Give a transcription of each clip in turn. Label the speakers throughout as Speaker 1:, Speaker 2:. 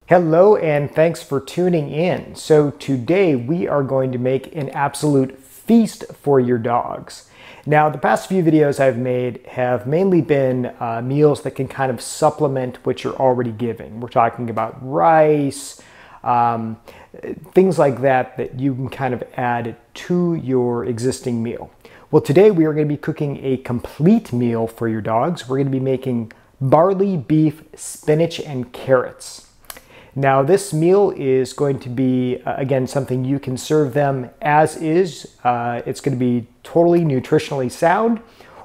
Speaker 1: Hello and thanks for tuning in. So today we are going to make an absolute feast for your dogs. Now the past few videos I've made have mainly been meals that can kind of supplement what you're already giving. We're talking about rice, things like that you can kind of add to your existing meal. Well, today we are going to be cooking a complete meal for your dogs. We're going to be making barley, beef, spinach, and carrots. Now this meal is going to be, again, something you can serve them as is. It's going to be totally nutritionally sound,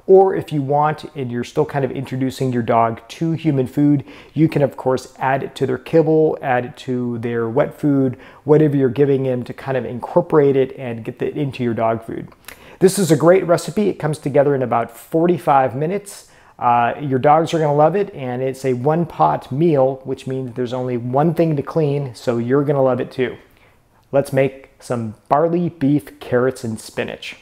Speaker 1: or if you want and you're still kind of introducing your dog to human food, you can of course add it to their kibble, add it to their wet food, whatever you're giving them to kind of incorporate it and get it into your dog food. This is a great recipe. It comes together in about 45 minutes. Your dogs are going to love it, and it's a one-pot meal, which means there's only one thing to clean, so you're going to love it too. Let's make some barley, beef, carrots, and spinach.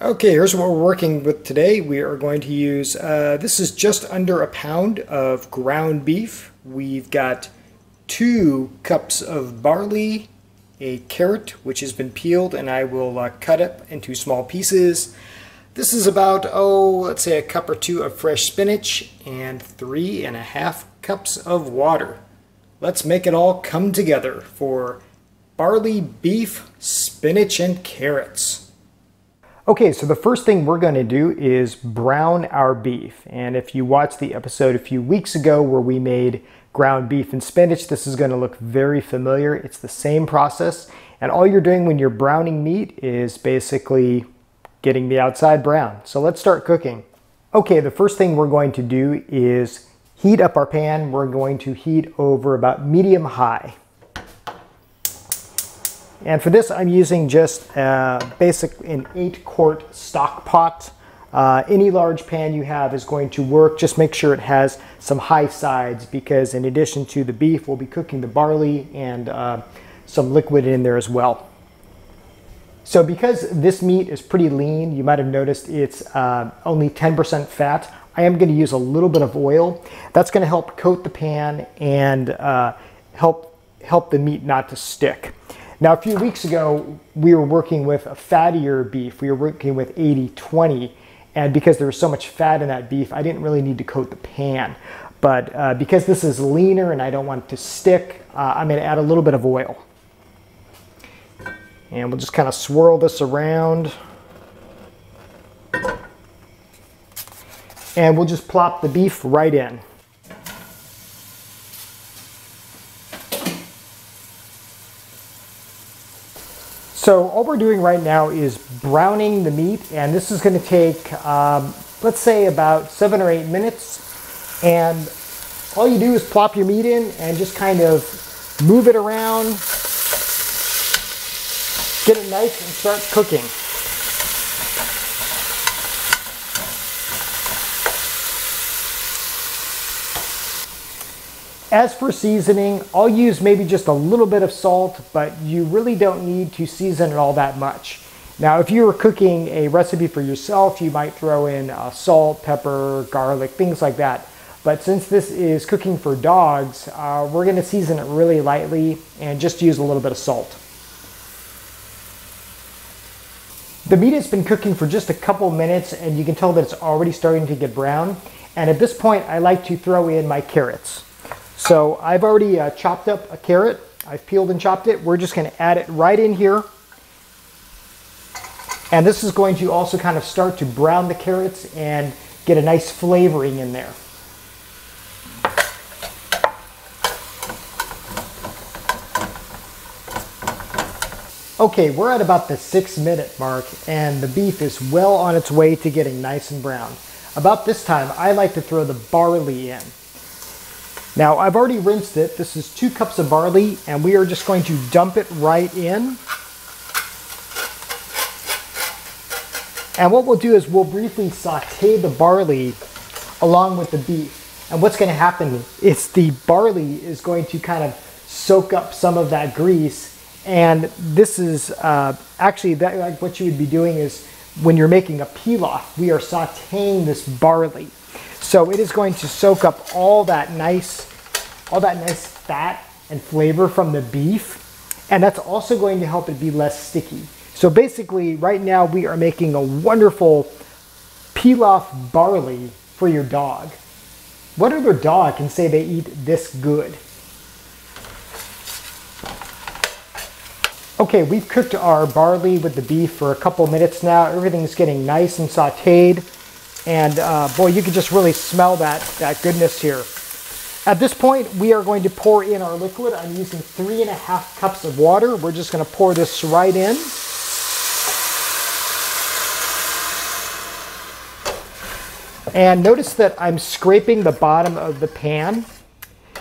Speaker 1: Okay, here's what we're working with today. We are going to use, this is just under a pound of ground beef. We've got 2 cups of barley, a carrot which has been peeled, and I will cut up into small pieces. This is about, let's say a cup or 2 of fresh spinach and 3.5 cups of water. Let's make it all come together for barley, beef, spinach, and carrots. Okay, so the first thing we're going to do is brown our beef. And if you watched the episode a few weeks ago where we made ground beef and spinach, this is going to look very familiar. It's the same process. And all you're doing when you're browning meat is basically getting the outside brown. So let's start cooking. Okay, the first thing we're going to do is heat up our pan. We're going to heat over about medium high. And for this, I'm using just basic an 8-quart stock pot. Any large pan you have is going to work. Just make sure it has some high sides, because in addition to the beef, we'll be cooking the barley and some liquid in there as well. So because this meat is pretty lean, you might have noticed it's only 10% fat. I am going to use a little bit of oil. That's going to help coat the pan and help the meat not to stick. Now, a few weeks ago, we were working with a fattier beef. We were working with 80-20, and because there was so much fat in that beef, I didn't really need to coat the pan. But because this is leaner and I don't want it to stick, I'm going to add a little bit of oil. And we'll just kind of swirl this around. And we'll just plop the beef right in. So all we're doing right now is browning the meat, and this is going to take, let's say about 7 or 8 minutes. And all you do is plop your meat in and just kind of move it around, get it nice, and start cooking. As for seasoning, I'll use maybe just a little bit of salt, but you really don't need to season it all that much. Now, if you were cooking a recipe for yourself, you might throw in salt, pepper, garlic, things like that. But since this is cooking for dogs, we're going to season it really lightly and just use a little bit of salt. The meat has been cooking for just a couple minutes, and you can tell that it's already starting to get brown. And at this point, I like to throw in my carrots. So I've already chopped up a carrot. I've peeled and chopped it. We're just going to add it right in here. And this is going to also kind of start to brown the carrots and get a nice flavoring in there. Okay, we're at about the 6-minute mark, and the beef is well on its way to getting nice and brown. About this time, I like to throw the barley in. Now, I've already rinsed it. This is 2 cups of barley, and we are just going to dump it right in. And what we'll do is we'll briefly saute the barley along with the beef. And what's going to happen is the barley is going to kind of soak up some of that grease. And this is actually like what you would be doing is when you're making a pilaf, we are sauteing this barley. So it is going to soak up all that nice all that nice fat and flavor from the beef, and that's also going to help it be less sticky. So basically, right now we are making a wonderful peel-off barley for your dog. What other dog can say they eat this good? Okay, we've cooked our barley with the beef for a couple minutes now. Everything's getting nice and sauteed. And boy, you can just really smell that goodness here. At this point, we are going to pour in our liquid. I'm using 3.5 cups of water. We're just going to pour this right in. And notice that I'm scraping the bottom of the pan.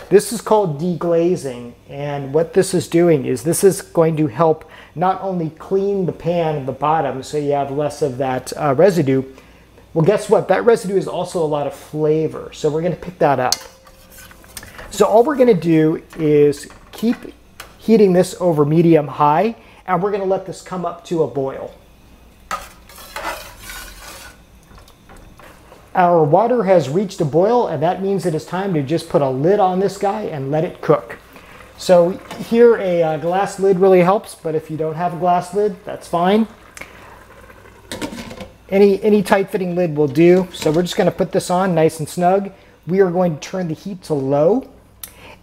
Speaker 1: This is called deglazing, and what this is doing is this is going to help not only clean the pan at the bottom so you have less of that residue. Well, guess what? That residue is also a lot of flavor, so we're going to pick that up. So all we're going to do is keep heating this over medium-high, and we're going to let this come up to a boil. Our water has reached a boil, and that means it is time to just put a lid on this guy and let it cook. So here a glass lid really helps, but if you don't have a glass lid, that's fine. Any tight-fitting lid will do. So we're just going to put this on nice and snug. We are going to turn the heat to low,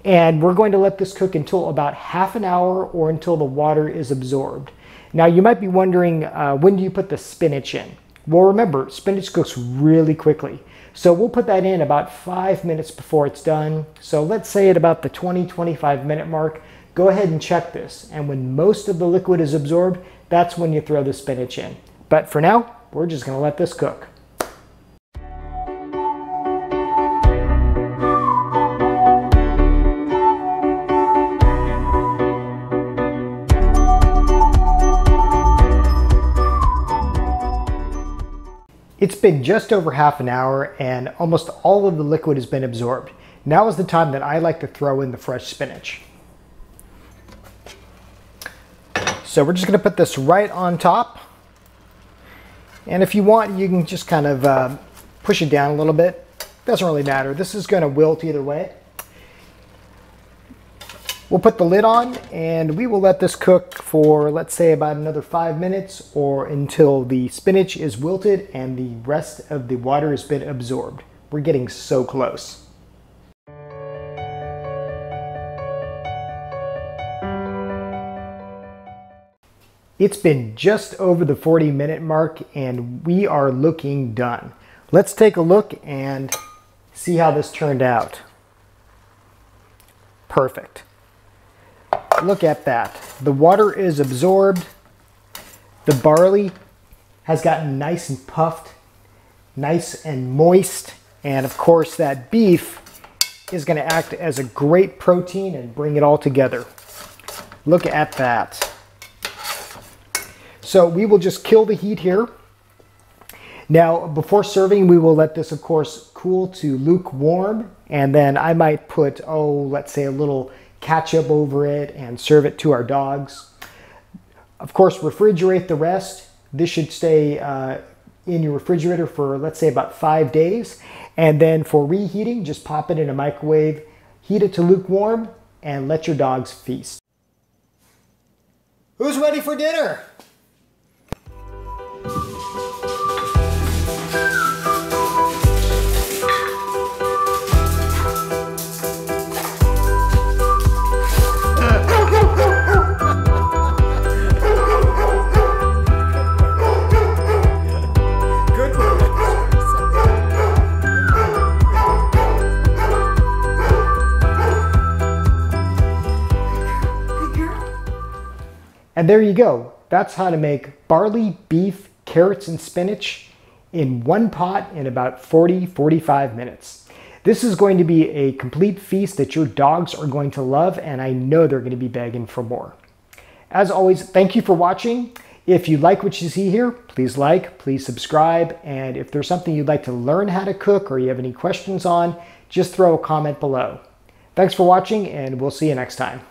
Speaker 1: and we're going to let this cook until about half an hour or until the water is absorbed. Now you might be wondering, when do you put the spinach in? Well, remember, spinach cooks really quickly. So we'll put that in about 5 minutes before it's done. So let's say at about the 20-25 minute mark, go ahead and check this. And when most of the liquid is absorbed, that's when you throw the spinach in. But for now, we're just going to let this cook. It's been just over half an hour and almost all of the liquid has been absorbed. Now is the time that I like to throw in the fresh spinach. So we're just going to put this right on top. And if you want, you can just kind of push it down a little bit. Doesn't really matter. This is going to wilt either way. We'll put the lid on and we will let this cook for, let's say, about another 5 minutes or until the spinach is wilted and the rest of the water has been absorbed. We're getting so close. It's been just over the 40-minute mark and we are looking done. Let's take a look and see how this turned out. Perfect. Look at that. The water is absorbed. The barley has gotten nice and puffed, nice and moist. And of course that beef is going to act as a great protein and bring it all together. Look at that. So we will just kill the heat here. Now before serving, we will let this of course cool to lukewarm. And then I might put, let's say a little ketchup over it and serve it to our dogs. Of course, refrigerate the rest. This should stay in your refrigerator for, let's say, about 5 days. And then for reheating, just pop it in a microwave, heat it to lukewarm, and let your dogs feast. Who's ready for dinner? And there you go. That's how to make barley, beef, carrots, and spinach in one pot in about 40-45 minutes. This is going to be a complete feast that your dogs are going to love, and I know they're going to be begging for more. As always, thank you for watching. If you like what you see here, please like, please subscribe, and if there's something you'd like to learn how to cook or you have any questions on, just throw a comment below. Thanks for watching, and we'll see you next time.